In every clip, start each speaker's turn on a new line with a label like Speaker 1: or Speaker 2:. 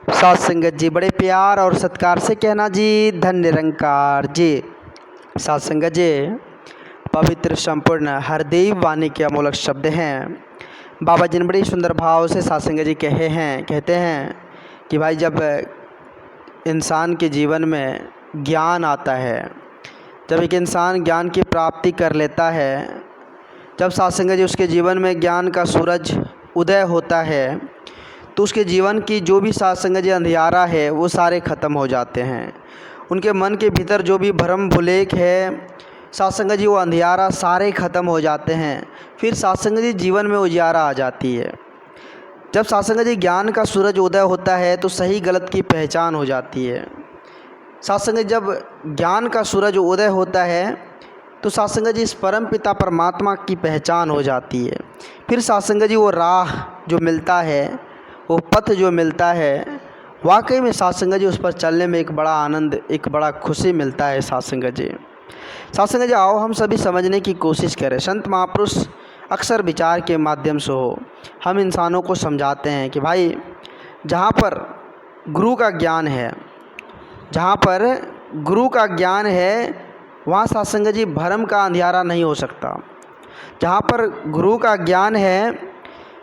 Speaker 1: साथ संगत जी बड़े प्यार और सत्कार से कहना जी धन निरंकार जी। साथ संगत जी पवित्र संपूर्ण हरदेव वाणी के अमोलक शब्द हैं। बाबा जी ने बड़ी सुंदर भाव से साथ संगत जी कहते हैं कि भाई जब इंसान के जीवन में ज्ञान आता है, जब एक इंसान ज्ञान की प्राप्ति कर लेता है, जब साथ संगत जी उसके जीवन में ज्ञान का सूरज उदय होता है तो उसके जीवन की जो भी साथ संगत जी अंधियारा है वो सारे ख़त्म हो जाते हैं। उनके मन के भीतर जो भी भ्रम भुलेख है साथ संगत जी वो अंधियारा सारे ख़त्म हो जाते हैं। फिर साथ संगत जी जीवन में उजियारा आ जाती है। जब साथ संगत जी ज्ञान का सूरज उदय होता है तो सही गलत की पहचान हो जाती है। साथ संगत जब ज्ञान का सूरज उदय होता है तो साथ संगत जी इस परम पिता परमात्मा की पहचान हो जाती है। फिर साथ संगत जी वो राह जो मिलता है, वो पथ जो मिलता है, वाकई में साथ संगत जी उस पर चलने में एक बड़ा आनंद, एक बड़ा खुशी मिलता है। साथ संगत जी आओ हम सभी समझने की कोशिश करें। संत महापुरुष अक्सर विचार के माध्यम से हम इंसानों को समझाते हैं कि भाई जहाँ पर गुरु का ज्ञान है, जहाँ पर गुरु का ज्ञान है वहाँ साथ संगत जी भरम का अंधियारा नहीं हो सकता। जहाँ पर गुरु का ज्ञान है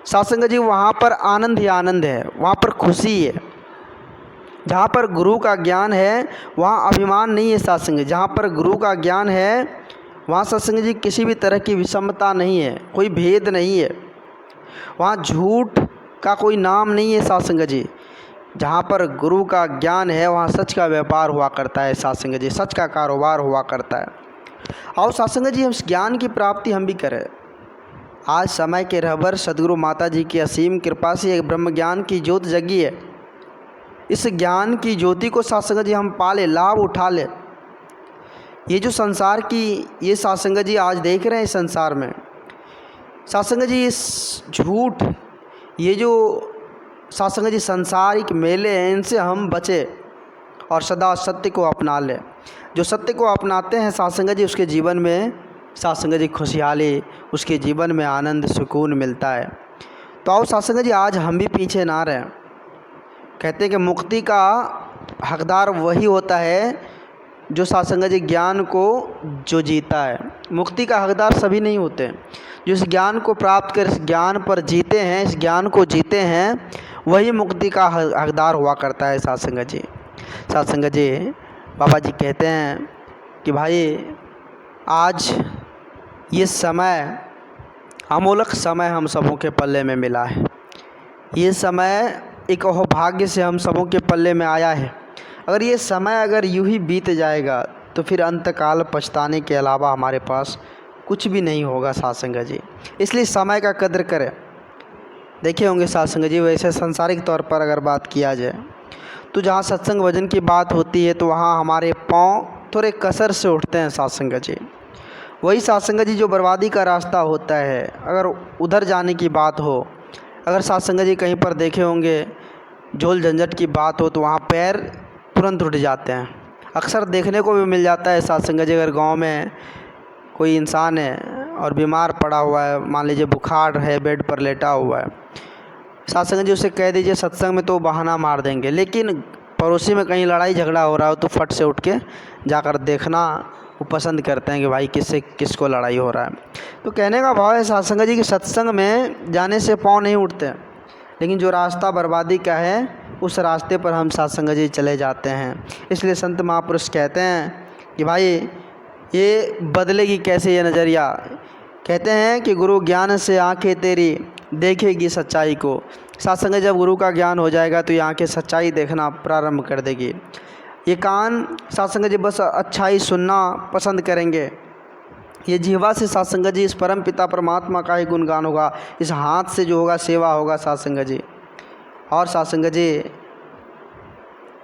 Speaker 1: साथ संगत जी वहाँ पर आनंद ही आनंद है, वहाँ पर खुशी है। जहाँ पर गुरु का ज्ञान है वहाँ अभिमान नहीं है साथ संगत। जहाँ पर गुरु का ज्ञान है वहाँ साथ संगत जी किसी भी तरह की विषमता नहीं है, कोई भेद नहीं है, वहाँ झूठ का कोई नाम नहीं है साथ संगत जी। जहाँ पर गुरु का ज्ञान है वहाँ सच का व्यापार हुआ करता है साथ संगत जी, सच का कारोबार हुआ करता है। और साथ संगत जी हम ज्ञान की प्राप्ति हम भी करें। आज समय के रहबर सदगुरु माता जी की असीम कृपा से एक ब्रह्म ज्ञान की ज्योत जगी है। इस ज्ञान की ज्योति को साथ संगत जी हम पाले, लाभ उठा ले। ये जो संसार की ये साथ संगत जी आज देख रहे हैं संसार में, साथ संगत जी इस झूठ, ये जो साथ संगत जी सांसारिक मेले हैं इनसे हम बचे और सदा सत्य को अपना लें। जो सत्य को अपनाते हैं साथ संगत जी उसके जीवन में साथ संगत जी खुशहाली, उसके जीवन में आनंद सुकून मिलता है। तो आओ साथ संगत जी आज हम भी पीछे ना रहें। कहते हैं कि मुक्ति का हकदार वही होता है जो साथ संगत जी ज्ञान को जो जीता है। मुक्ति का हकदार सभी नहीं होते। जो इस ज्ञान को प्राप्त कर इस ज्ञान पर जीते हैं, इस ज्ञान को जीते हैं, वही मुक्ति का हकदार हुआ करता है साथ संगत जी। साथ संगत जी बाबा जी कहते हैं कि भाई आज ये समय अमोलक समय हम सबों के पल्ले में मिला है। ये समय एक अहोभाग्य से हम सबों के पल्ले में आया है। अगर ये समय अगर यूं ही बीत जाएगा तो फिर अंतकाल पछताने के अलावा हमारे पास कुछ भी नहीं होगा साथ संगत जी। इसलिए समय का कदर करें। देखे होंगे साथ संगत जी वैसे सांसारिक तौर पर अगर बात किया जाए तो जहाँ सत्संग भजन की बात होती है तो वहाँ हमारे पाँव थोड़े कसर से उठते हैं साथ संगत जी। वही साथ संगत जी जो बर्बादी का रास्ता होता है, अगर उधर जाने की बात हो, अगर साथ संगत जी कहीं पर देखे होंगे झोल झंझट की बात हो तो वहाँ पैर तुरंत उठ जाते हैं। अक्सर देखने को भी मिल जाता है साथ संगत जी, अगर गांव में कोई इंसान है और बीमार पड़ा हुआ है, मान लीजिए बुखार है, बेड पर लेटा हुआ है, साथ संगत जी उसे कह दीजिए सत्संग में तो बहाना मार देंगे, लेकिन पड़ोसी में कहीं लड़ाई झगड़ा हो रहा हो तो फट से उठ के जाकर देखना वो पसंद करते हैं कि भाई किससे किसको लड़ाई हो रहा है। तो कहने का भाव है साथ संगत जी कि सत्संग में जाने से पाँव नहीं उठते, लेकिन जो रास्ता बर्बादी का है उस रास्ते पर हम साथ संगत जी चले जाते हैं। इसलिए संत महापुरुष कहते हैं कि भाई ये बदलेगी कैसे ये नज़रिया। कहते हैं कि गुरु ज्ञान से आंखें तेरी देखेगी सच्चाई को। साथ संगत जब गुरु का ज्ञान हो जाएगा तो ये आंखें सच्चाई देखना प्रारंभ कर देगी। ये कान साथ संगत जी बस अच्छाई सुनना पसंद करेंगे। ये जिह्वा से साथ संगत जी इस परम पिता परमात्मा का ही गुणगान होगा। इस हाथ से जो होगा सेवा होगा साथ संगत जी। और साथ संगत जी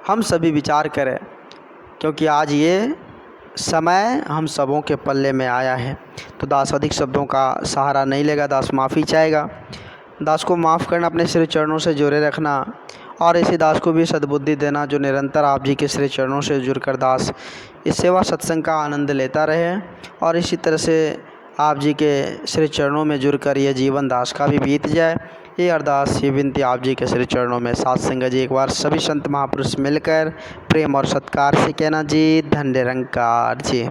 Speaker 1: हम सभी विचार करें, क्योंकि आज ये समय हम सबों के पल्ले में आया है। तो दास अधिक शब्दों का सहारा नहीं लेगा, दास माफ़ी चाहेगा। दास को माफ़ करना, अपने श्री चरणों से जुड़े रखना और इसी दास को भी सद्बुद्धि देना जो निरंतर आप जी के श्री चरणों से जुड़कर दास इस सेवा सत्संग का आनंद लेता रहे और इसी तरह से आप जी के श्री चरणों में जुड़कर यह जीवन दास का भी बीत जाए। ये अरदास, ये विनती आप जी के श्री चरणों में। साथ संगत जी एक बार सभी संत महापुरुष मिलकर प्रेम और सत्कार से कहना जी, धन्य निरंकार जी।